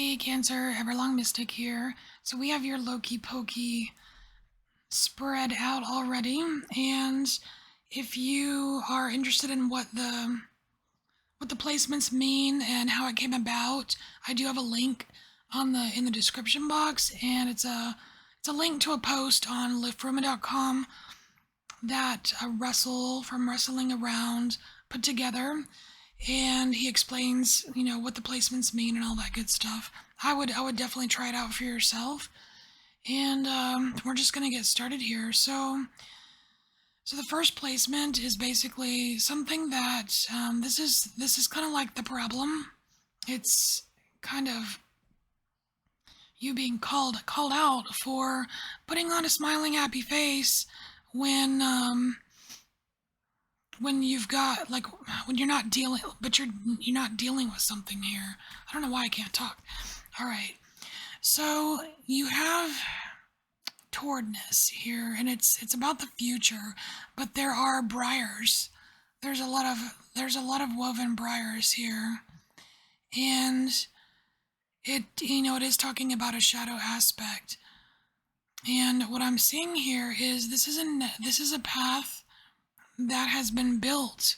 Hey Cancer, EverlongMystic here. So we have your Loki Pokey spread out already, and if you are interested in what the placements mean and how it came about, I do have a link in the description box, and it's a link to a post on LIFFRUMA.com that Russell from Wrestling Around put together, and he explains, what the placements mean and all that good stuff. I would definitely try it out for yourself, and we're just gonna get started here. So the first placement is basically something that this is kind of like the problem. It's kind of you being called out for putting on a smiling, happy face when you've got when you're not dealing, but you're not dealing with something here. I don't know why I can't talk. All right, so you have towardness here, and it's about the future, but there are briars. There's a lot of woven briars here, and it is talking about a shadow aspect. And what I'm seeing here is this is a path that has been built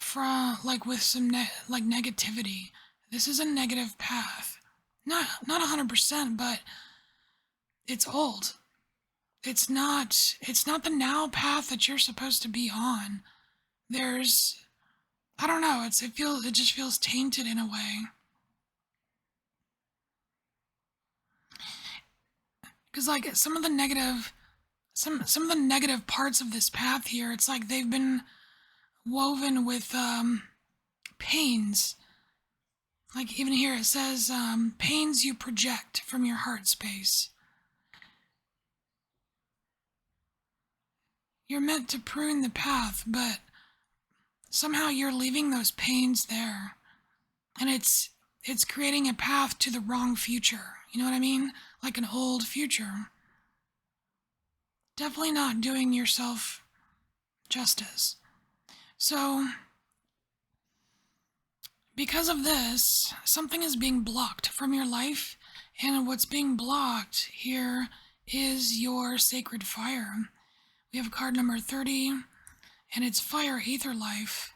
from with some negativity. This is a negative path, not 100%, but it's old. It's not the now path that you're supposed to be on. I don't know, it just feels tainted in a way. Because some of the negative parts of this path here, it's like they've been woven with pains. Like even here it says pains you project from your heart space. You're meant to prune the path, but somehow you're leaving those pains there, and it's creating a path to the wrong future. You know what I mean? Like an old future. Definitely not doing yourself justice. So, because of this, something is being blocked from your life, and what's being blocked here is your sacred fire. We have card number 30, and it's Fire Ether Life.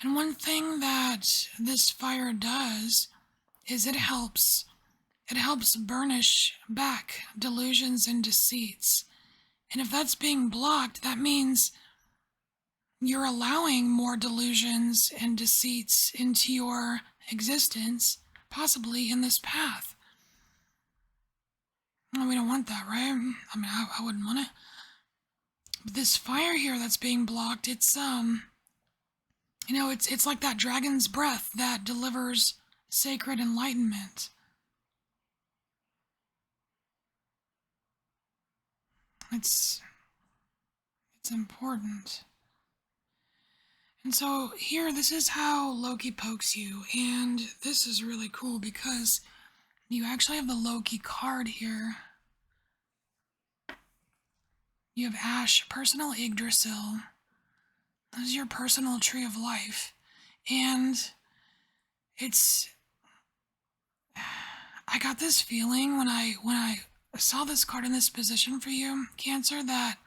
And one thing that this fire does is it helps burnish back delusions and deceits. And if that's being blocked, that means you're allowing more delusions and deceits into your existence, possibly in this path. Well, we don't want that, right? I mean, I wouldn't want it. But this fire here that's being blocked, it's it's like that dragon's breath that delivers sacred enlightenment. It's important. And so here, this is how Loki pokes you, and this is really cool because you actually have the Loki card here. You have Ash, personal Yggdrasil. This is your personal tree of life, and I got this feeling when I saw this card in this position for you, Cancer, that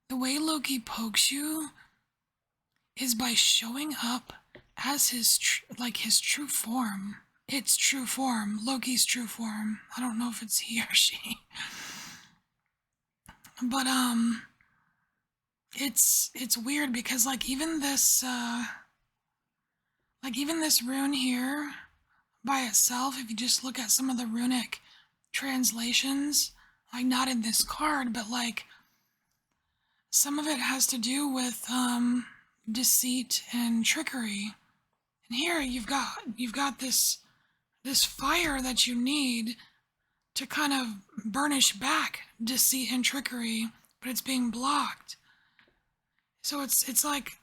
the way Loki pokes you is by showing up as his true form. Its true form, Loki's true form. I don't know if it's he or she, but it's weird because even this rune here by itself, if you just look at some of the runic translations, not in this card, but some of it has to do with deceit and trickery. And here you've got this fire that you need to kind of burnish back deceit and trickery, but it's being blocked. So it's like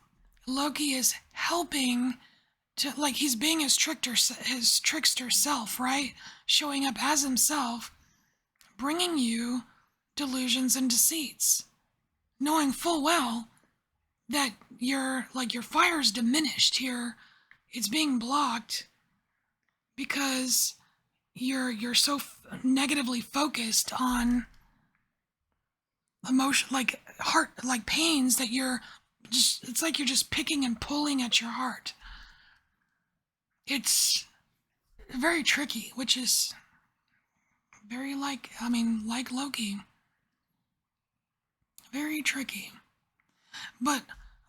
Loki is helping to, he's being his trickster self, right? Showing up as himself, bringing you delusions and deceits. knowing full well that your fire's diminished here. It's being blocked because you're so negatively focused on emotion, like heart, like pains, that you're just, it's like you're just picking and pulling at your heart. It's very tricky, which is very like Loki. Very tricky. But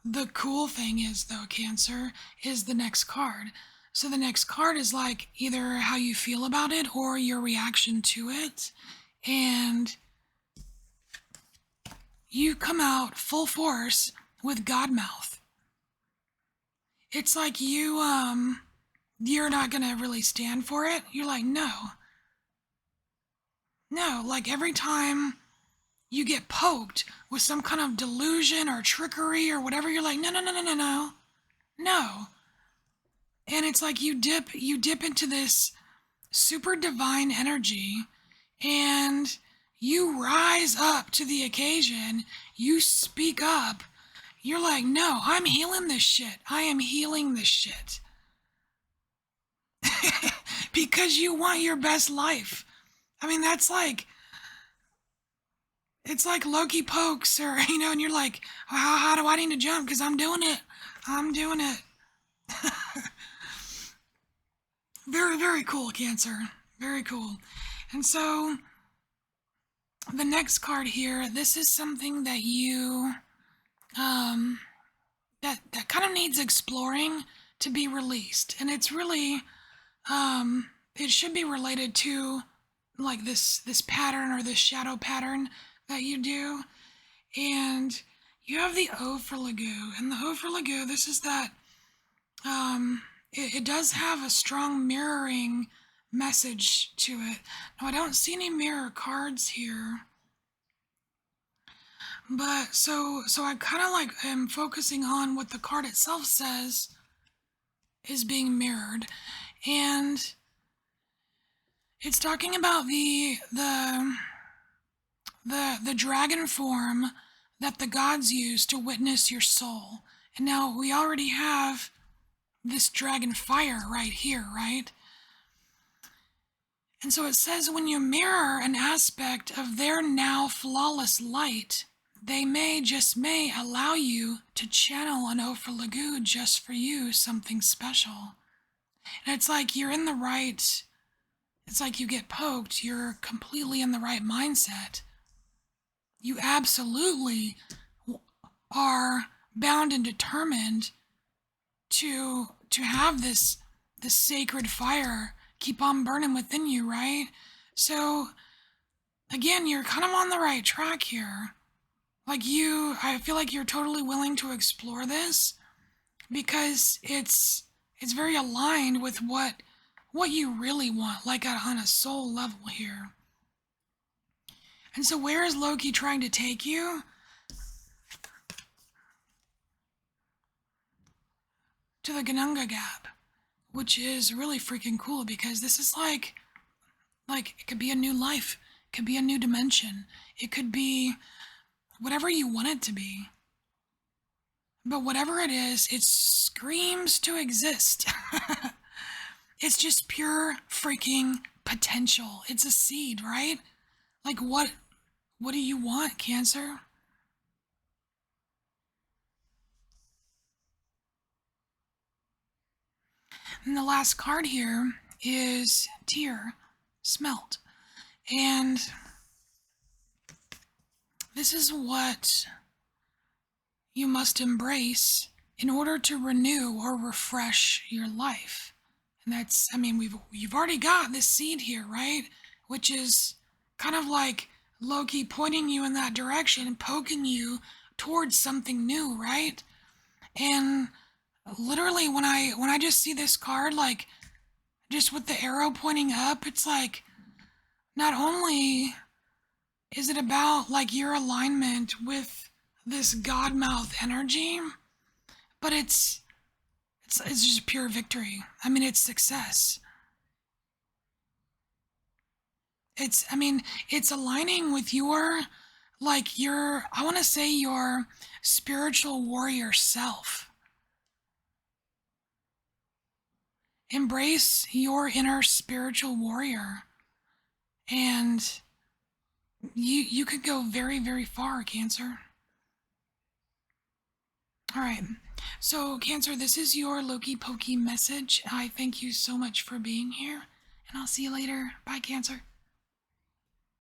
the cool thing is, though, Cancer, is the next card. So the next card is like either how you feel about it or your reaction to it. And you come out full force with Godmouth. It's like you're not gonna really stand for it. You're like, no. No, like every time you get poked with some kind of delusion or trickery or whatever, you're like, no, no, no, no, no, no. No. And it's like you dip into this super divine energy, and you rise up to the occasion. You speak up. You're like, no, I'm healing this shit. I am healing this shit. Because you want your best life. I mean, that's like, it's like Loki pokes, or, and you're like, how do I need to jump? Because I'm doing it. I'm doing it. Very, very cool, Cancer. Very cool. And so, the next card here, this is something that you, that kind of needs exploring to be released. And it's really, it should be related to like this pattern or this shadow pattern that you do. And you have the O for Lagoo. And the O for Lagoo, this is that, it does have a strong mirroring message to it. Now, I don't see any mirror cards here. But so I kind of like am focusing on what the card itself says is being mirrored. And it's talking about the dragon form that the gods use to witness your soul. And now we already have this dragon fire right here, right? And so it says, when you mirror an aspect of their now flawless light, they just may allow you to channel an Lagoo just for you, something special. And it's like you're in the right, it's like you get poked, you're completely in the right mindset. You absolutely are bound and determined to have this sacred fire keep on burning within you, right? So again, you're kind of on the right track here. Like I feel like you're totally willing to explore this because it's very aligned with what you really want, like on a soul level here. And so where is Loki trying to take you? To the Ganunga Gap, which is really freaking cool because this is like it could be a new life, it could be a new dimension, it could be whatever you want it to be. But whatever it is, it screams to exist. It's just pure freaking potential. It's a seed, right? Like what do you want, Cancer? And the last card here is Tear, Smelt. And this is what you must embrace in order to renew or refresh your life. And that's, I mean, you've already got this seed here, right? Which is kind of like Loki pointing you in that direction and poking you towards something new, right? And literally when I just see this card, like just with the arrow pointing up, it's like not only is it about like your alignment with this godmouth energy, but it's just pure victory. I mean, it's success. It's aligning with your like I want to say your spiritual warrior self. Embrace your inner spiritual warrior, and you could go very, very far, Cancer. All right. So, Cancer, this is your Loki Pokey message. I thank you so much for being here, and I'll see you later. Bye, Cancer.